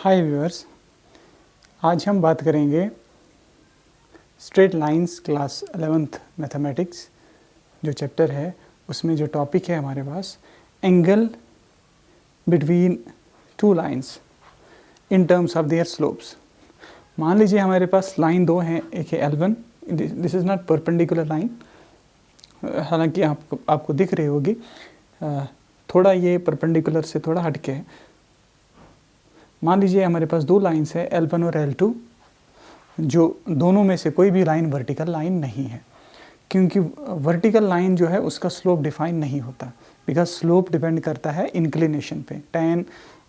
हाय viewers, आज हम बात करेंगे straight lines class 11th mathematics जो चैप्टर है उसमें जो टॉपिक है हमारे पास angle between two lines in terms of their slopes. मान लीजिए हमारे पास लाइन दो हैं, एक है L1, this is not perpendicular line, हालांकि आपको दिख रही होगी, थोड़ा ये परपेंडिकुलर से थोड़ा हटके है। मान लीजिए हमारे पास दो लाइंस है L1 और L2, जो दोनों में से कोई भी लाइन वर्टिकल लाइन नहीं है, क्योंकि वर्टिकल लाइन जो है उसका स्लोप डिफाइन नहीं होता, बिकॉज स्लोप डिपेंड करता है इंक्लिनेशन पे, tan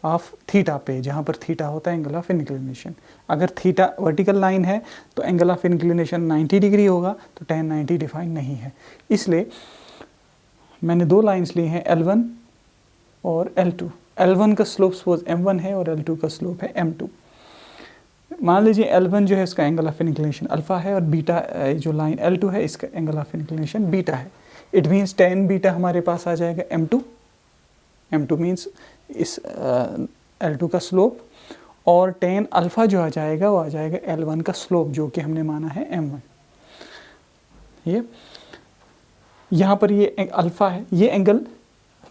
ऑफ थीटा पे, जहाँ पर थीटा होता है एंगल ऑफ इंक्लिनेशन। अगर थीटा वर्टिकल लाइन है तो एंगल ऑफ इंक्लिनेशन 90 डिग्री होगा, तो tan 90 डिफाइन नहीं है। इसलिए मैंने दो लाइंस ली हैं L1 और L2। L1 का स्लोप सपोज m1 है और L2 का स्लोप है m2। मान लीजिए L1 जो है इसका एंगल ऑफ इंक्लिनेशन अल्फा है और बीटा जो लाइन L2 है इसका एंगल ऑफ इंक्लिनेशन बीटा है। इट मीन्स tan बीटा हमारे पास आ जाएगा m2। m2 मीन्स इस L2 का स्लोप, और tan अल्फा जो आ जाएगा वो आ जाएगा L1 का स्लोप, जो कि हमने माना है m1। ये यहाँ पर ये अल्फा है, ये एंगल,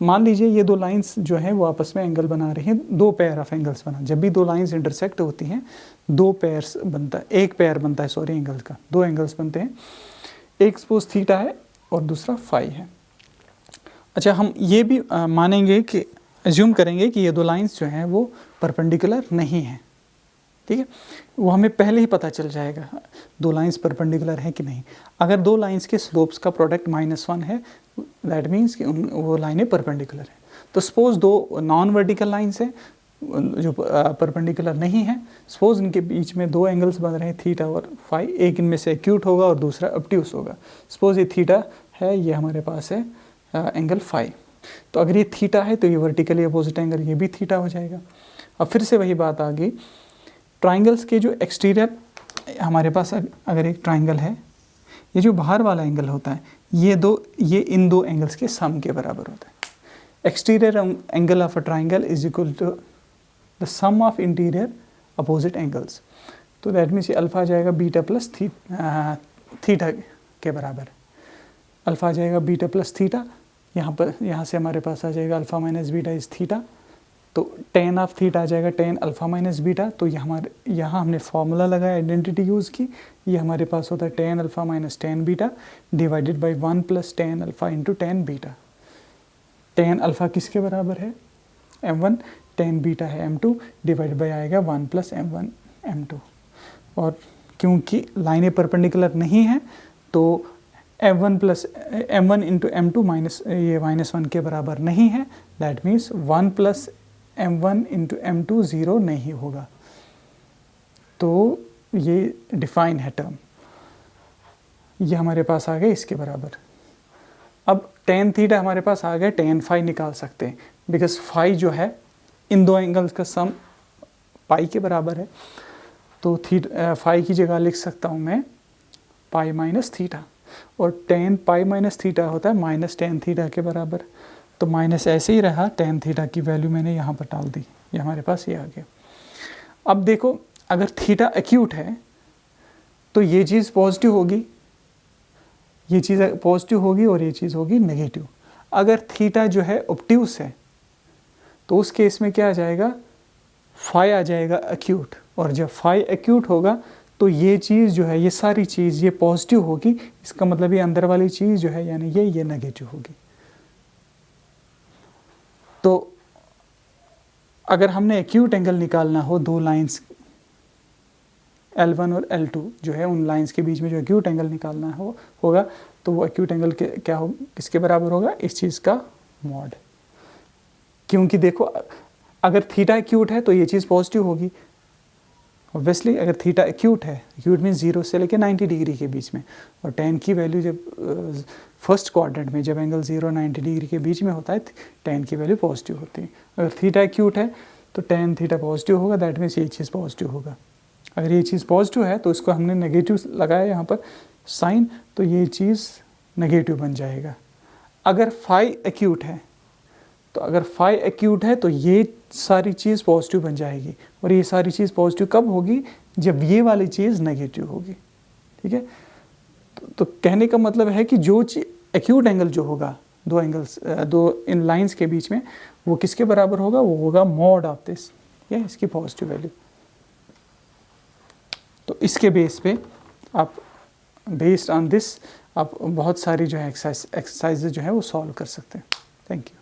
मान लीजिए ये दो लाइंस जो हैं वो आपस में एंगल बना रही हैं, दो पेयर ऑफ एंगल्स बना। जब भी दो लाइंस इंटरसेक्ट होती हैं दो पेयर्स बनता है, एक पेयर बनता है, सॉरी एंगल का दो एंगल्स बनते हैं, एक सपोज थीटा है और दूसरा फाई है। अच्छा, हम ये भी मानेंगे कि एज्यूम करेंगे कि ये दो लाइंस जो हैं वो परपेंडिकुलर नहीं हैं, ठीक है। वो हमें पहले ही पता चल जाएगा दो लाइंस परपेंडिकुलर हैं कि नहीं। अगर दो लाइंस के स्लोप्स का प्रोडक्ट -1 है, दैट मीन्स कि वो लाइनें परपेंडिकुलर हैं। तो सपोज दो नॉन वर्टिकल लाइंस हैं जो परपेंडिकुलर नहीं है, सपोज इनके बीच में दो एंगल्स बन रहे हैं थीटा और फाई, एक इनमें से एक्यूट होगा और दूसरा ऑब्ट्यूस होगा। सपोज ये थीटा है, ये हमारे पास है एंगल फाई, तो अगर ये थीटा है तो ये वर्टिकली अपोजिट एंगल ये भी थीटा हो जाएगा। अब फिर से वही बात आ गई, ट्राइंगल्स के जो एक्सटीरियर हमारे पास अगर एक ट्राइंगल है, ये जो बाहर वाला एंगल होता है ये इन दो एंगल्स के सम के बराबर होता है। Exterior angle of a triangle is equal to the sum of interior opposite angles. तो दैट मीन्स ये अल्फा आ जाएगा बीटा प्लस थीटा के बराबर। अल्फा आ जाएगा बीटा प्लस थीटा, यहाँ से हमारे पास आ जाएगा alpha minus beta is theta, तो tan ऑफ थीटा आ जाएगा tan अल्फ़ा माइनस बीटा। तो ये यहाँ हमने फॉर्मूला लगाया, आइडेंटिटी यूज़ की, ये हमारे पास होता है tan alpha minus tan beta divided by 1 plus tan alpha into tan beta. tan alpha किसके बराबर है? m1, tan बीटा है m2, डिवाइड बाई आएगा 1 प्लस m1 m2। और क्योंकि लाइनें परपेंडिकुलर नहीं हैं तो m1 इंटू m2 -1 के बराबर नहीं है, that means 1 plus m1 into m2 0 नहीं होगा। तो ये डिफाइन है टर्म, ये हमारे पास आ गया इसके बराबर। अब tan थीटा हमारे पास आ गया, tan फाई निकाल सकते हैं, बिकॉज फाई जो है इन दो एंगल्स का सम पाई के बराबर है। तो फाई की जगह लिख सकता हूँ मैं पाई माइनस थीटा, और tan पाई माइनस थीटा होता है माइनस tan थीटा के बराबर। तो माइनस ऐसे ही रहा, tan थीटा की वैल्यू मैंने यहाँ पर डाल दी, ये हमारे पास ये आ गया। अब देखो, अगर थीटा एक्यूट है तो ये चीज़ पॉजिटिव होगी, ये चीज़ पॉजिटिव होगी और ये चीज़ होगी नेगेटिव। अगर थीटा जो है ऑब्ट्यूस है तो उस केस में क्या आ जाएगा, फाई आ जाएगा एक्यूट, और जब फाई एक्यूट होगा तो ये चीज़ जो है, ये सारी चीज़ ये पॉजिटिव होगी, इसका मतलब ये अंदर वाली चीज़ जो है यानी ये नेगेटिव होगी। तो अगर हमने एक्यूट एंगल निकालना हो दो लाइंस L1 और L2 जो है, उन लाइंस के बीच में जो एक्यूट एंगल निकालना होगा तो वो एक्यूट एंगल क्या हो, किसके बराबर होगा, इस चीज़ का मॉड। क्योंकि देखो, अगर थीटा एक्यूट है तो ये चीज़ पॉजिटिव होगी ऑब्वियसली। अगर थीटा एक्यूट है, एक्यूट मीन्स 0 से लेकर 90 डिग्री के बीच में, और tan की वैल्यू जब फर्स्ट क्वाड्रेंट में जब एंगल 0-90 डिग्री के बीच में होता है, tan की वैल्यू पॉजिटिव होती है। अगर थीटा एक्यूट है तो tan थीटा पॉजिटिव होगा, दैट मीन्स ये चीज़ पॉजिटिव होगा। अगर ये चीज़ पॉजिटिव है तो इसको हमने नेगेटिव लगाया यहाँ पर साइन, तो ये चीज़ नेगेटिव बन जाएगा। अगर फाई एक्यूट है तो अगर फाई एक्यूट है तो ये सारी चीज़ पॉजिटिव बन जाएगी, और ये सारी चीज़ पॉजिटिव कब होगी, जब ये वाली चीज़ नेगेटिव होगी। ठीक है, तो कहने का मतलब है कि जो एक्यूट एंगल जो होगा दो इन लाइंस के बीच में, वो किसके बराबर होगा, वो होगा मॉड ऑफ दिस, या इसकी पॉजिटिव वैल्यू। तो इसके बेस पे आप, बेस्ड ऑन दिस, आप बहुत सारी जो है एक्सरसाइजेज जो है वो सॉल्व कर सकते हैं। Thank you.